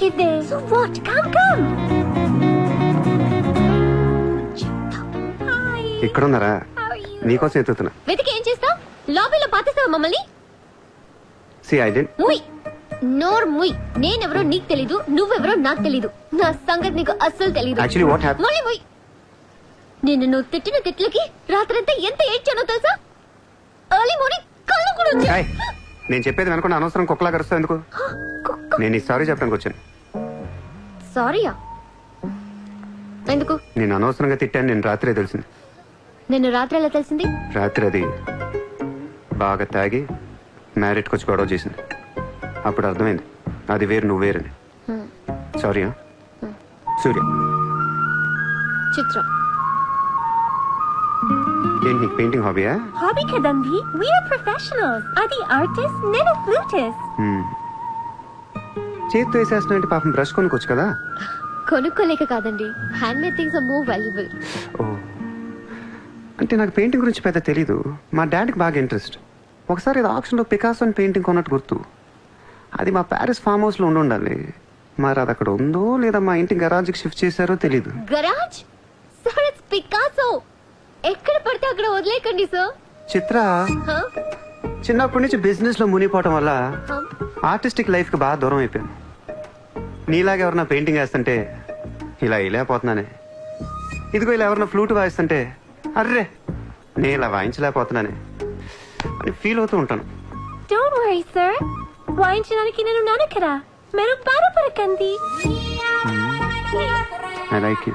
kid there. So what? Come. Hi. ఇక్కడున్నారా? How are you? నీకోసం ఎత్తుతున్నా. వెతికి ఏం చేస్తావ్? లాబీలో పాతేస్తావా మమ్మల్ని? See, I didn't. ముయ్. నోర్ ముయ్. నేనెవరో నీకు తెలీదు, నువ్వెవరో నాకు తెలీదు. నా సంగతి నీకు అస్సలు తెలీదు. Actually, what happened? మళ్ళీ ముయ్. నువ్వు తిట్టిన తిట్లకి రాత్రంతా ఎంత ఏడ్చానో తెలుసా? ఎర్లీ మార్నింగ్ కళ్ళు కూడా వచ్చాయి. Hey, నేను చెప్పేది అనుకున్న అనవసరం కుక్కలా కరుస్తావు ఎందుకు? నేను ఈ సారీ చెప్పడానికి వచ్చాను. సారీయా? ఎందుకు? నేను అనవసరంగా తిట్టాను. నేను రాత్రే తెలిసింది. నిన్ను రాత్రి ఎలా తెలిసింది? రాత్రి అది బాగా తాగి మ్యారేట్కి వచ్చి గొడవ చేసింది. అప్పుడు అర్థమైంది అది వేరు నువ్వు వేరని. సారీ. సూర్య. చిత్ర. ఏంటి నీకు పెయింటింగ్ హాబీయా? హాబీ కదండి. We are professionals. అది ఆర్టిస్ట్, నేను ఫ్లూటిస్ట్. చేతితో వేసేస్తున్నా పాపం బ్రష్ కొనుక్కోవచ్చు కదా. కొనుక్కోలేక కాదండి, handmade things are more valuable. Oh, అంటే నాకు పెయింటింగ్ గురించి పెద్ద తెలీదు. మా డాడీకి బాగా ఇంట్రెస్ట్. ఒకసారి ఇది ఆప్షన్లో పికాసో అని పెయింటింగ్ కొన్నట్టు గుర్తు. అది మా ప్యారిస్ ఫామ్ హౌస్లో ఉండాలి. మరి అది అక్కడ ఉందో లేదా మా ఇంటి గరాజ్కి షిఫ్ట్ చేశారో తెలీదు. గరాజ్? Sir, it's Picasso. ఎక్కడ పడితే అక్కడ వదిలేకండి సార్. చిత్ర, చిన్నప్పటి నుంచి బిజినెస్ లో మునిగిపోవటం వల్ల Huh? ఆర్టిస్టిక్ లైఫ్ కి బాగా దూరం అయిపోయాను. నీలాగా ఎవరన్నా పెయింటింగ్ వేస్తుంటే ఇలా వేయలేకపోతున్నానే. ఇదిగో ఇలా ఎవరన్నా ఫ్లూట్ వాయిస్తుంటే అర్రే నేను ఇలా వాయించలేకపోతున్నానే అని ఫీల్ అవుతూ ఉంటాను. డోంట్ వరీ సార్, వాయించడానికి నేను ఉన్నాను కదా, మీరు బాధపడకండి. I like you.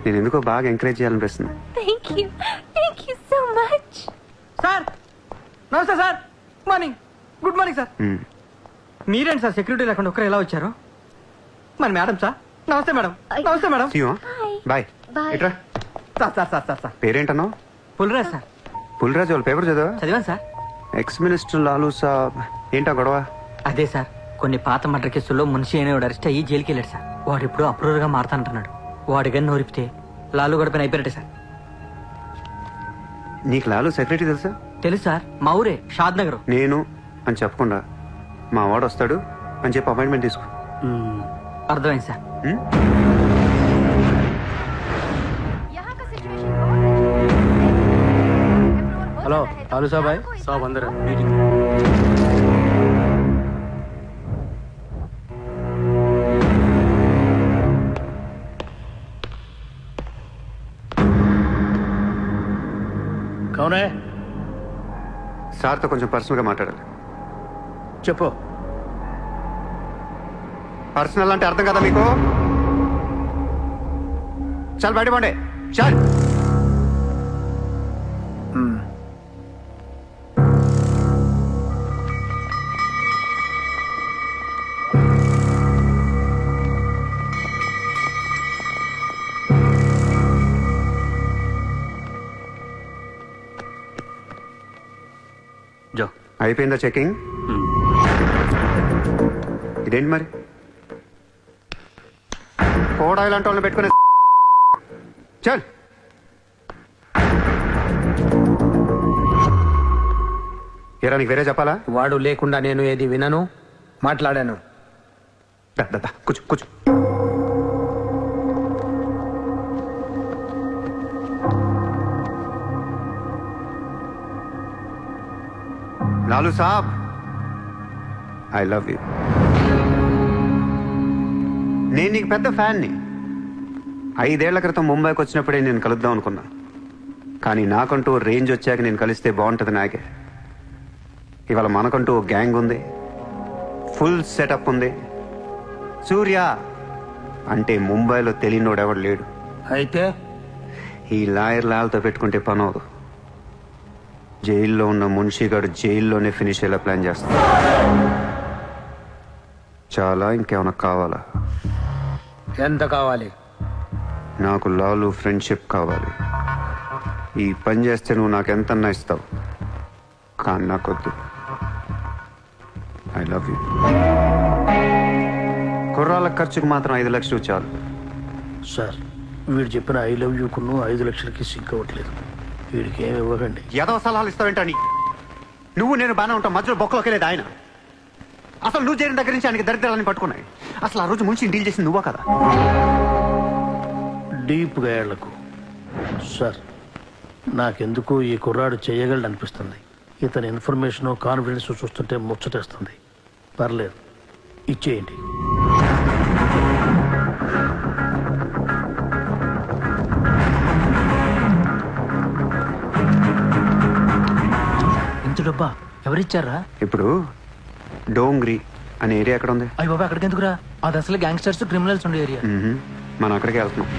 నేను ఎందుకో బాగా ఎంకరేజ్ చేయాలనిపిస్తుంది. Thank you so much. Sir నమస్తే సార్. Good morning sir. మీరేంటి సార్ సెక్యూరిటీ లేకుండా ఒక్కరు ఎలా వచ్చారు? మరి మేడం సార్. నమస్తే మేడం. నమస్తే మేడం. బాయ్. Bye. ఇట్రా. సార్ పేరేంటన్నావు? పుల్రాజ్ సార్. పుల్రాజు వాళ్ళ పేపర్ చదివా? చదివాను సార్. ఎక్స్ మినిస్టర్ లాలూ సాబ్ ఏంటా గొడవ? అదే సార్, కొన్ని పాత మర్డర్ కేసుల్లో మున్షి అనేవాడు అరెస్ట్ అయ్యి జైలుకి వెళ్ళాడు సార్. వాడు ఇప్పుడు అప్రూవర్ గా మారుతానంటున్నాడు. వాడి గన్ను నోరిపితే లాలు గడపని అయిపోయారట సార్. నీకు లాలూ సెక్రటరీ తెలుసా? తెలుసు సార్, మా ఊరే షాద్ నగర్. నేను అని చెప్పకుండా మా వాడు వస్తాడు అని చెప్పి అపాయింట్మెంట్ తీసుకో. అర్థమైంది సార్. हेलो लालू साहब आए? साहब अंदर है मीटिंग. कौन है? సార్తో కొంచెం పర్సనల్గా మాట్లాడాలి. చెప్పు. పర్సనల్ అంటే అర్థం కదా మీకు? చాలు బయట పండే. చాలు. జో. అయిపోయిందా చెకింగ్? ఇదేంటి మరి కోడా ఇలాంటి వాళ్ళని పెట్టుకునే? చల్. ఏరా నీకు వేరే చెప్పాలా? వాడు లేకుండా నేను ఏది వినను, మాట్లాడాను. కూర్చో కూర్చో. లాలూ సాబ్, ఐ లవ్ యూ. నేను నీకు పెద్ద ఫ్యాన్ని. 5 ఏళ్ల క్రితం ముంబైకి వచ్చినప్పుడే నేను కలుద్దాం అనుకున్నా. కానీ నాకంటూ రేంజ్ వచ్చాక నేను కలిస్తే బాగుంటుంది నాకే. ఇవాళ మనకంటూ ఓ గ్యాంగ్ ఉంది, ఫుల్ సెటప్ ఉంది. సూర్య అంటే ముంబైలో తెలియనోడెవడు లేడు. అయితే ఈ లాయర్ లాల్తో పెట్టుకుంటే పని అవదు. జైల్లో ఉన్న మున్షిగాడు జైల్లోనే ఫినిష్ అయ్యేలా ప్లాన్ చేస్తాడు. చాలా ఇంకేమైనా కావాలా? ఎంత కావాలి? నాకు లాలు ఫ్రెండ్షిప్ కావాలి. ఈ పని చేస్తే నువ్వు నాకు ఎంతన్నా ఇస్తావు, కానీ నాకొద్దు. I love you. కుర్రాళ్ళ ఖర్చుకు మాత్రం 5 లక్షలు చాలు. సార్, వీడు చెప్పిన ఐ లవ్ యూ కున్ను 5 లక్షలకి సింక్ అవ్వట్లేదు. వీడికి ఏమి ఇవ్వకండి. ఏదో సలహాలు ఇస్తావేంటని? నువ్వు నేను బాగానే ఉంటాం, మధ్యలో బొక్కలోకి లేదు ఆయన. అసలు నువ్వు చేరిన దగ్గర నుంచి ఆయనకి దరిద్రాలని పట్టుకున్నాయి. అసలు ఆ రోజు ముంచి డీల్ చేసింది నువ్వా కదా? డీప్గా ఏళ్లకు సార్, నాకెందుకు ఈ కుర్రాడు చేయగలడు అనిపిస్తుంది. ఇతని ఇన్ఫర్మేషన్ కాన్ఫిడెన్స్ చూస్తుంటే ముచ్చటేస్తుంది. పర్లేదు, ఇచ్చేయండి. ఇంత డబ్బా ఎవరిచ్చారా? ఇప్పుడు డోంగ్రీ అనే ఏరియా ఎక్కడ ఉంది? అయ్యి బాబా అక్కడికి ఎందుకురా? అది అసలు గ్యాంగ్స్టర్స్ క్రిమినల్స్ ఉండే ఏరియా. మనం అక్కడికి వెళ్తున్నాం.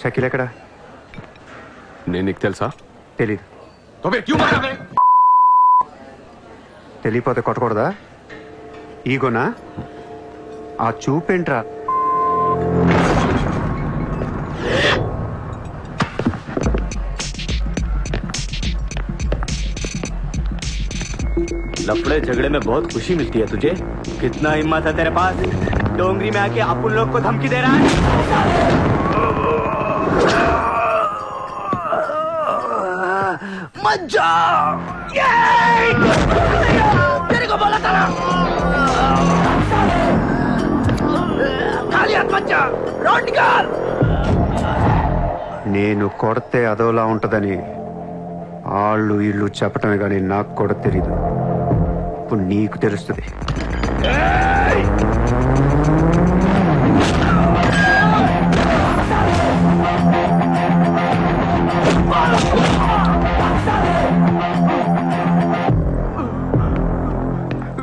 షకీల్ ఎక్కడ? నేను నీకు తెలుసా? తెలీదు. తెలియపోతే కొట్టకూడదా? ఈగోనా? ఆ చూపేంట్రా? लफड़े झगड़े में बहुत खुशी मिलती है तुझे. कितना हिम्मत है तेरे पास? डोंगरी में आके अपन लोग को धमकी दे रहा है. मत जाओ. तेरे को बोला था ना. खाली हाथ मत जा. रोड निकाल. నేను కొడితే అదోలా ఉంటదని వాళ్ళు ఇల్లు చెప్పటమే కానీ నాకు కూడా తెలీదు. ఇప్పుడు నీకు తెలుస్తుంది.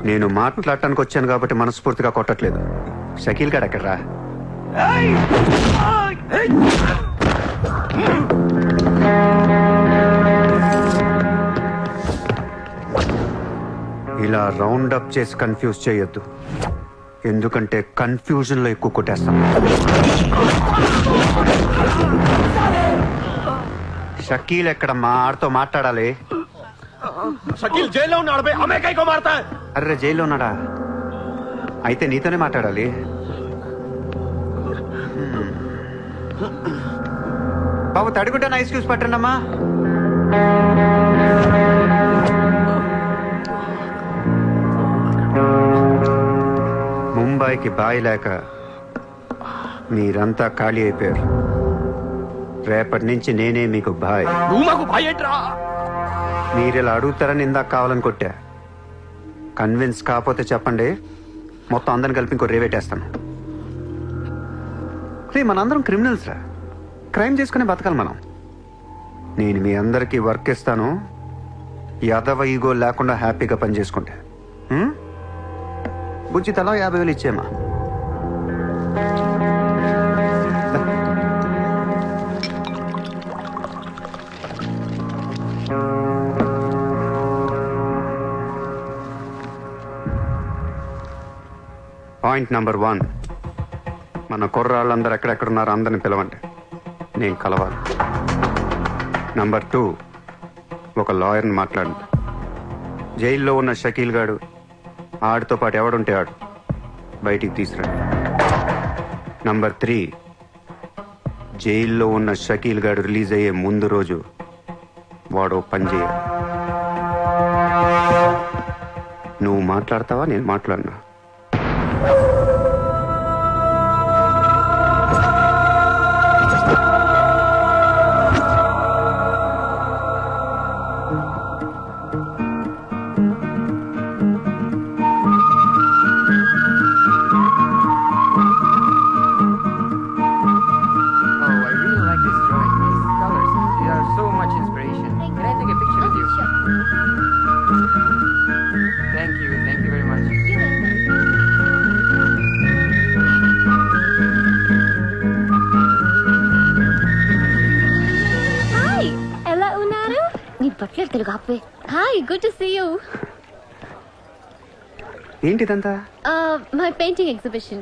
నేను మాట్లాడటానికి వచ్చాను కాబట్టి మనస్ఫూర్తిగా కొట్టట్లేదు. షకీల్ గారు ఎక్కడ్రా? ఇలా రౌండ్ అప్ చేసి కన్ఫ్యూజ్ చేయొద్దు, ఎందుకంటే కన్ఫ్యూజన్ లో ఎక్కువ కొట్టేస్తాం. షకీల్ ఎక్కడమ్మా? ఆడితో మాట్లాడాలి. షకీల్ జైల్లో ఉన్నాడు. అమెరికా మారతా. అర్రే జైల్లో ఉన్నాడా? అయితే నీతోనే మాట్లాడాలి. బాబు తడిగుడ్డ ఐస్ క్యూబ్స్ పట్టండి అమ్మా. ముంబైకి బాయి లేక మీరంతా ఖాళీ అయిపోయారు. రేపటి నుంచి నేనే మీకు బాయ్. నువ్వు మాకు బాయ్ ఏంట్రా? మీరు ఇలా అడుగుతారని ఇందాక కావాలని కొట్టా. కన్విన్స్ కాకపోతే చెప్పండి, మొత్తం అందరిని కలిపి ఇంకో రేవేటేస్తాను. మనందరం క్రిమినల్స్ రా, క్రైమ్ చేసుకునే బతకాలి మనం. నేను మీ అందరికీ వర్క్ ఇస్తాను, యాదవ ఈగో లేకుండా హ్యాపీగా పని చేసుకుంటే. బుజ్జి తలా 50,000 ఇచ్చేమా. పాయింట్ నెంబర్ 1, మన కుర్రాళ్ళందరూ ఎక్కడెక్కడున్నారో అందరిని పిలవండి, నేను కలవాలి. నెంబర్ 2, ఒక లాయర్ని మాట్లాడండి. జైల్లో ఉన్న షకీల్ గాడు, ఆడితో పాటు ఎవడుంటే ఆడు బయటికి తీసుకురండి. నంబర్ 3, జైల్లో ఉన్న షకీల్ గాడు రిలీజ్ అయ్యే ముందు రోజు వాడు పని చేయాలి. నువ్వు మాట్లాడతావా, నేను మాట్లాడినా? Hi, good to see you. ఏంటిదంతా? My painting exhibition.